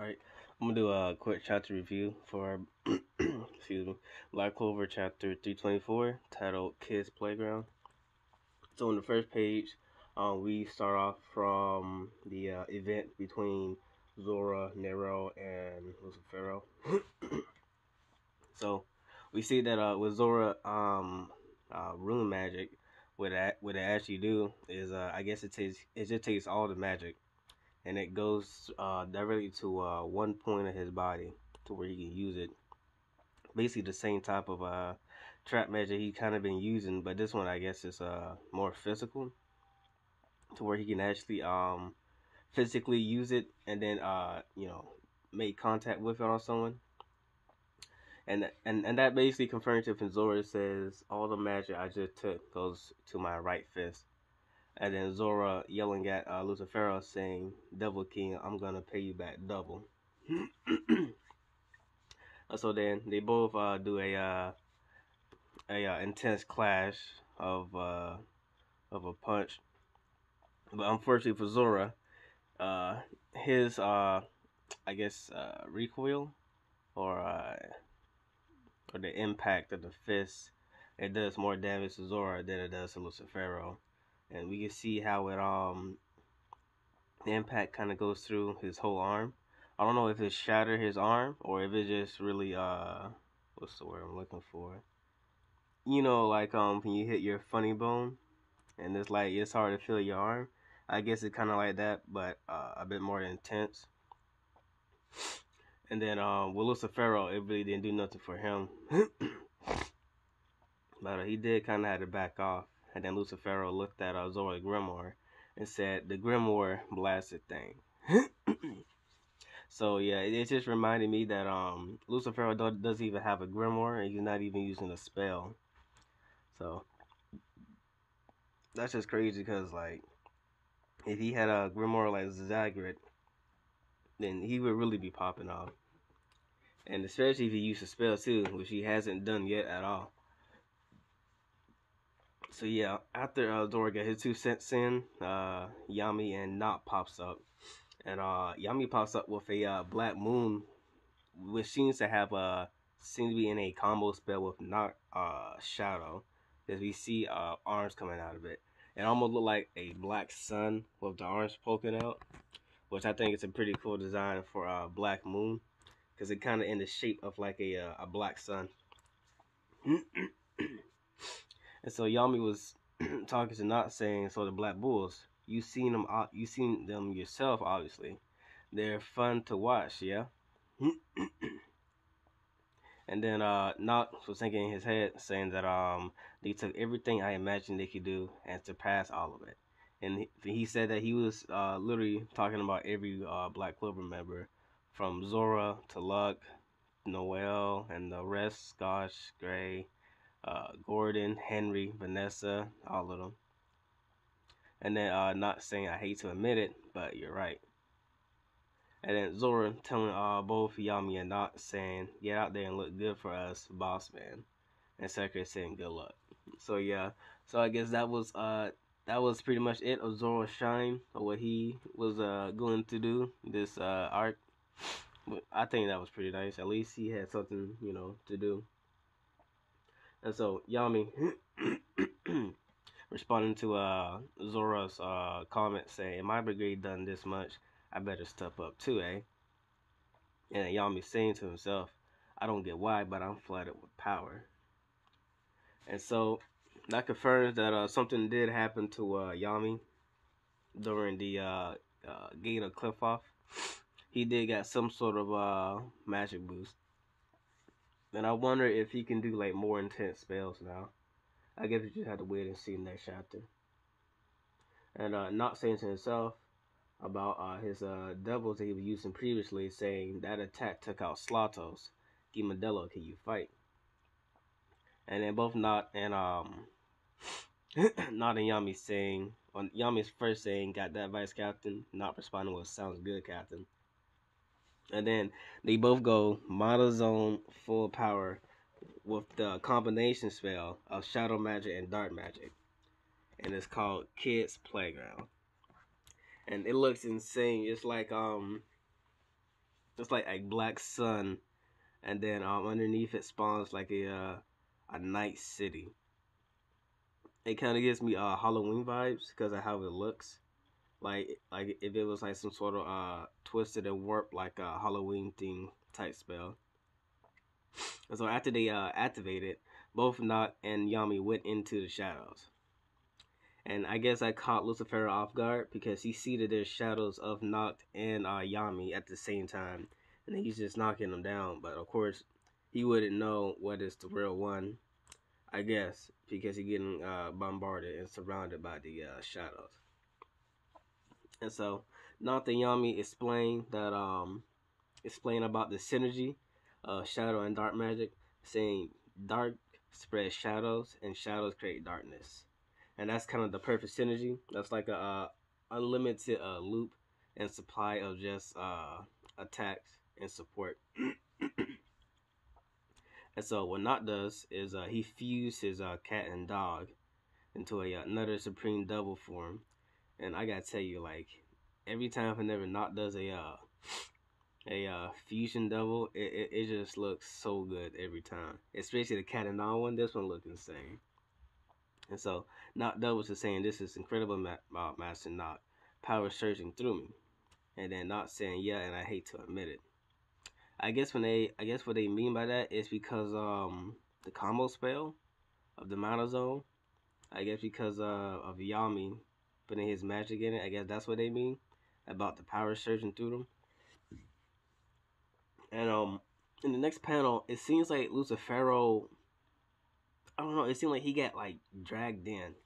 Alright, I'm gonna do a quick chapter review for excuse me, Black Clover chapter 324 titled Kids Playground. So on the first page, we start off from the event between Zora, Nero, and Lucifero. So we see that with Zora, rune magic, what it actually do is I guess it just takes all the magic and it goes directly to one point of his body to where he can use it. Basically, the same type of trap magic he kind of been using, but this one I guess is more physical, to where he can actually physically use it and then make contact with it on someone. And that basically confirms if Zora says all the magic I just took goes to my right fist. And then Zora yelling at Lucifero saying, Devil King, I'm gonna pay you back double. So then they both do a intense clash of a punch. But unfortunately for Zora, uh, his I guess recoil or uh, or the impact of the fist, it does more damage to Zora than it does to Lucifero. And we can see how the impact kind of goes through his whole arm. I don't know if it shattered his arm or if it just really what's the word I'm looking for? Like when you hit your funny bone and it's like it's hard to feel your arm. I guess it's kind of like that, but a bit more intense. And then with Lucifero, it really didn't do nothing for him. But he did kind of have to back off. And then Lucifero looked at Zora Grimoire and said, "The Grimoire blasted thing." So yeah, it just reminded me that Lucifero doesn't even have a Grimoire, and he's not even using a spell. So that's just crazy because like if he had a Grimoire like Zagrid, then he would really be popping off. And especially if he used a spell too, which he hasn't done yet at all. So yeah, after Zora got his 2 cents in, Yami and Not pops up. And Yami pops up with a black moon, which seems to be in a combo spell with Not Shadow. As we see arms coming out of it. It almost look like a black sun with the arms poking out, which I think is a pretty cool design for Black Moon, because it kind of in the shape of like a black sun. And so Yami was talking to Not saying, so the Black Bulls, you seen them yourself, obviously. They're fun to watch, yeah. And then Not was thinking in his head, saying that they took everything I imagined they could do and surpassed all of it. And he said that he was literally talking about every Black Clover member, from Zora to Luck, Noel, and the rest, Scotch, Gray, Gordon, Henry, Vanessa, all of them. And then Not saying, I hate to admit it, but you're right. And then Zora telling both Yami and Not, saying, get out there and look good for us, boss man. And Sakura saying good luck. So yeah, so I guess that was pretty much it of Zoro's shine, or what he was going to do this arc. But I think that was pretty nice. At least he had something, to do. And so Yami responding to Zora's comment saying, my brigade done this much, I better step up too, eh? And Yami saying to himself, I don't get why, but I'm flooded with power. And so that confirms that something did happen to Yami during the Gate of Cliff Off. He did get some sort of magic boost. And I wonder if he can do like more intense spells now. I guess we just have to wait and see next chapter. And Not saying to himself about his devils that he was using previously, saying that attack took out Slatos. Gimadello, can you fight? And then both Not and Not and Yami saying, on Yami's first saying, got that, Vice Captain? Not responding with, sounds good, Captain. And then they both go Model Zone full power with the combination spell of Shadow Magic and Dark Magic. And it's called Kids Playground. And it looks insane. It's like It's like a black sun, and then underneath it spawns like a night city. It kind of gives me Halloween vibes because of how it looks. Like if it was like some sort of twisted and warped like a Halloween theme type spell. And so after they activated, both Noct and Yami went into the shadows. And I guess I caught Lucifer off guard because he see that there's shadows of Noct and Yami at the same time, and he's just knocking them down. But of course, he wouldn't know what is the real one. I guess because he's getting bombarded and surrounded by the shadows. And so Noct and Yami explain about the synergy of shadow and dark magic, saying dark spreads shadows and shadows create darkness. And that's kind of the perfect synergy. That's like a unlimited loop and supply of just attacks and support. And so what Not does is he fused his cat and dog into another supreme double form. And I gotta tell you, like every time whenever Not does a fusion double, it just looks so good every time. Especially the cat and dog one. This one looks insane. And so Not doubles is saying this is incredible, Master Not power surging through me, and then Not saying yeah, and I hate to admit it. I guess what they mean by that is because the combo spell of the Mana Zone. I guess because of Yami putting his magic in it. I guess that's what they mean about the power surging through them. And in the next panel, it seems like Lucifero. I don't know. It seemed like he got like dragged in.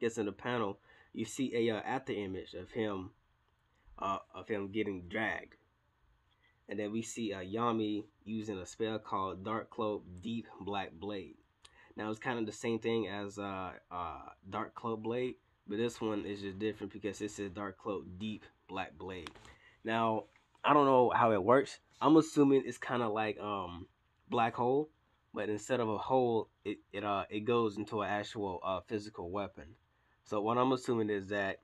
Gets in the panel, you see a after image of him getting dragged, and then we see Yami using a spell called Dark Cloak Deep Black Blade. Now it's kind of the same thing as Dark Cloak Blade, but this one is just different because it says Dark Cloak Deep Black Blade. Now I don't know how it works. I'm assuming it's kind of like Black Hole, but instead of a hole, it goes into an actual physical weapon. So what I'm assuming is that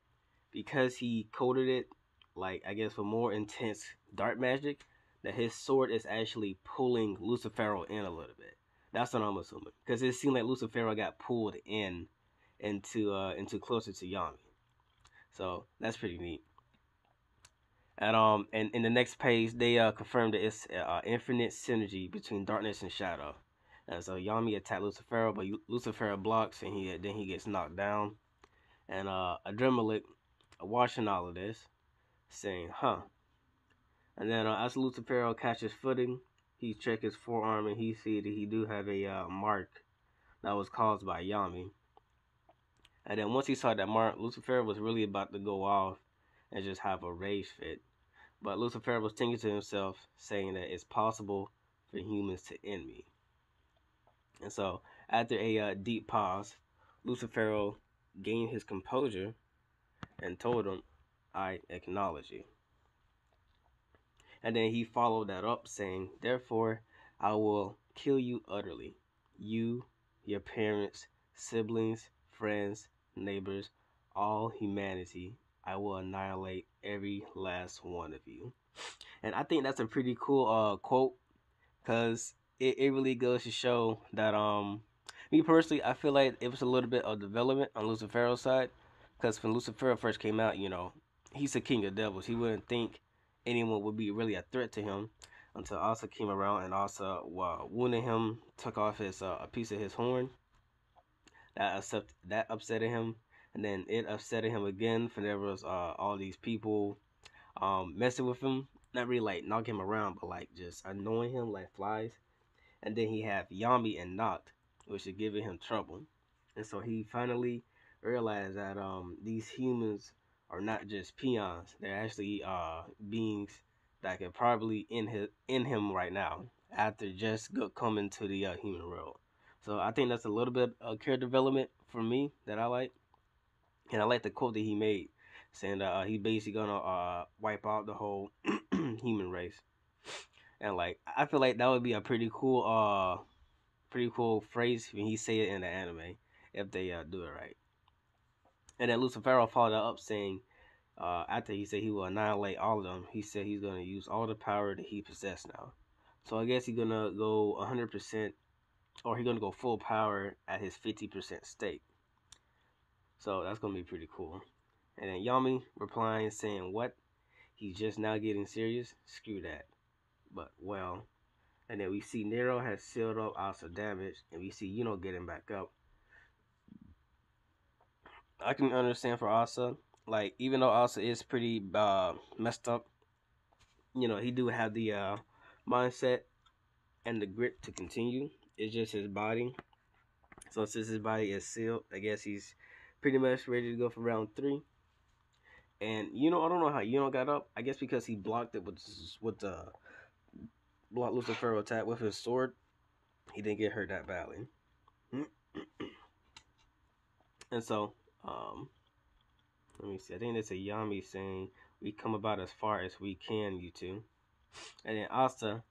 because he coded it, like I guess for more intense dark magic, that his sword is actually pulling Lucifero in a little bit. That's what I'm assuming because it seemed like Lucifero got pulled in into closer to Yami. So that's pretty neat. And in the next page, they confirmed that it's infinite synergy between darkness and shadow. And so Yami attacked Lucifero, but Lucifero blocks, and he gets knocked down. And Adrenaline watching all of this, saying, "Huh." And then as Lucifero catches footing, he checks his forearm and he sees that he do have a mark that was caused by Yami. And then once he saw that mark, Lucifer was really about to go off and just have a rage fit. But Lucifer was thinking to himself, saying that it's possible for humans to end me. And so, after a deep pause, Lucifer gained his composure and told him, "I acknowledge you." And then he followed that up, saying, "Therefore, I will kill you utterly. You, your parents, siblings, friends, neighbors, all humanity. I will annihilate every last one of you." And I think that's a pretty cool quote because it really goes to show that me personally, I feel like it was a little bit of development on Lucifero's side because when Lucifer first came out, he's the king of devils. He wouldn't think anyone would be really a threat to him until Asa came around and Asa wounded him, took off his a piece of his horn. That upset him, and then it upset him again for there was all these people messing with him, not really like knocking him around, but like just annoying him like flies. And then he have Yami and Noct, which is giving him trouble. And so he finally realized that these humans are not just peons; they're actually beings that could probably in him right now after just coming to the human world. So I think that's a little bit of character development for me that I like, and I like the quote that he made, saying that he basically gonna wipe out the whole human race. And like I feel like that would be a pretty cool phrase when he say it in the anime if they do it right. And then Lucifero followed up saying, After he said he will annihilate all of them, he said he's gonna use all the power that he possesses now. So I guess he's gonna go 100%, or he's gonna go full power at his 50% stake. So that's gonna be pretty cool. And then Yami replying saying, "What? He's just now getting serious? Screw that." But well, and then we see Nero has sealed up Asa damage, and we see getting back up. I can understand for Asa, like even though Asa is pretty messed up, he do have the mindset and the grit to continue. It's just his body. So since his body is sealed, I guess he's pretty much ready to go for round three. And I don't know how got up. I guess because he blocked it with the block Lucifer attack with his sword. He didn't get hurt that badly. And so, let me see. I think it's a Yami saying we come about as far as we can, you two. And then Asta,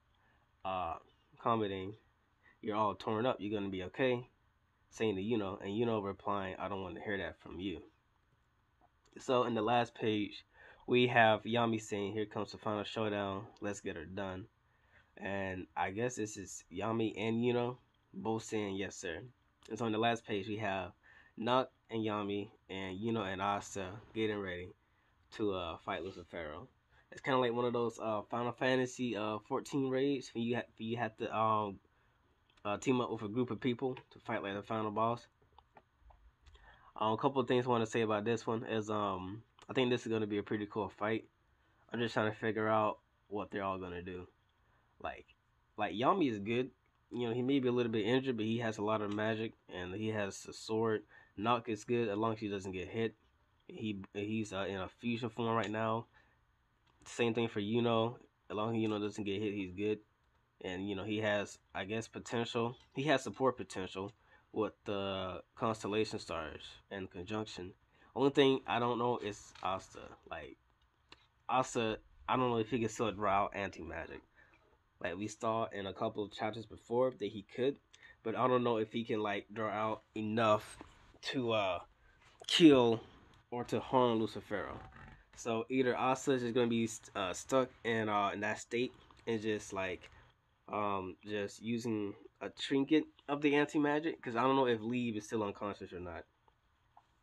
uh, commenting, "You're all torn up. You're gonna be okay." Saying to and replying, "I don't want to hear that from you." So in the last page, we have Yami saying, "Here comes the final showdown. Let's get her done." And I guess this is Yami and both saying yes, sir. And so on the last page, we have Nak and Yami and and Asta getting ready to fight Lucifero. It's kind of like one of those Final Fantasy 14 raids when you have to team up with a group of people to fight like the final boss. A couple of things I want to say about this one is I think this is going to be a pretty cool fight. I'm just trying to figure out what they're all going to do. Like Yami is good. He may be a little bit injured, but he has a lot of magic and he has a sword. Nock is good as long as he doesn't get hit. He's in a fusion form right now. Same thing for as long as doesn't get hit, he's good. And he has, I guess, potential. He has support potential with the constellation stars and conjunction. Only thing I don't know is Asta. Like Asta, I don't know if he can still draw out anti magic. Like we saw in a couple of chapters before that he could, but I don't know if he can like draw out enough to kill or to harm Lucifero. So either Asa is just gonna be stuck in that state and just like just using a trinket of the anti magic because I don't know if Leave is still unconscious or not.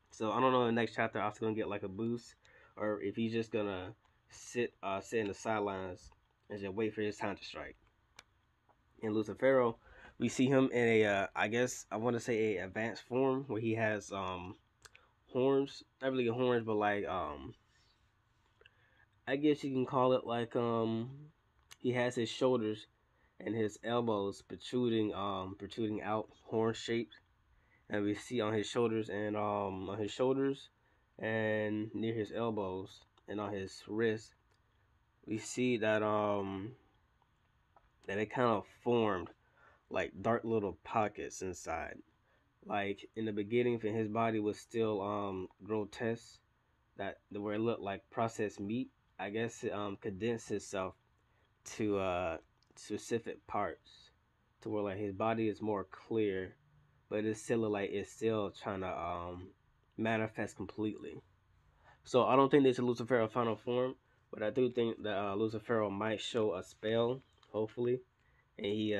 So I don't know in the next chapter Asa's gonna get like a boost or if he's just gonna sit in the sidelines and just wait for his time to strike. In Lucifero, we see him in a I guess I want to say a advanced form where he has horns, not really horns, but like I guess you can call it like he has his shoulders and his elbows protruding out horn shaped, and we see on his shoulders and near his elbows and on his wrists we see that it kind of formed like dark little pockets inside. Like in the beginning, when his body was still grotesque, that where it looked like processed meat. I guess it condensed itself to specific parts, to where like his body is more clear, but it's still like it's still trying to manifest completely. So I don't think there's a Lucifero final form, but I do think that Lucifero might show a spell, hopefully, and he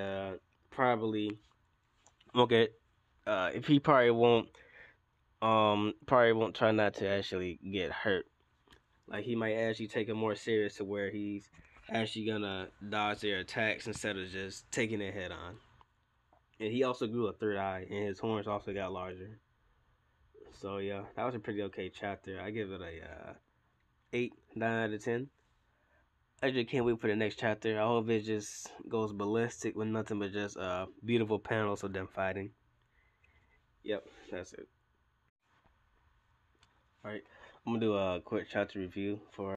probably won't get if he probably won't try not to actually get hurt. Like he might actually take it more serious to where he's actually gonna dodge their attacks instead of just taking it head on. And he also grew a third eye, and his horns also got larger. So yeah, that was a pretty okay chapter. I give it a 8, 9 out of 10. I just can't wait for the next chapter. I hope it just goes ballistic with nothing but just beautiful panels of them fighting. Yep, that's it. All right, I'm gonna do a quick chapter review for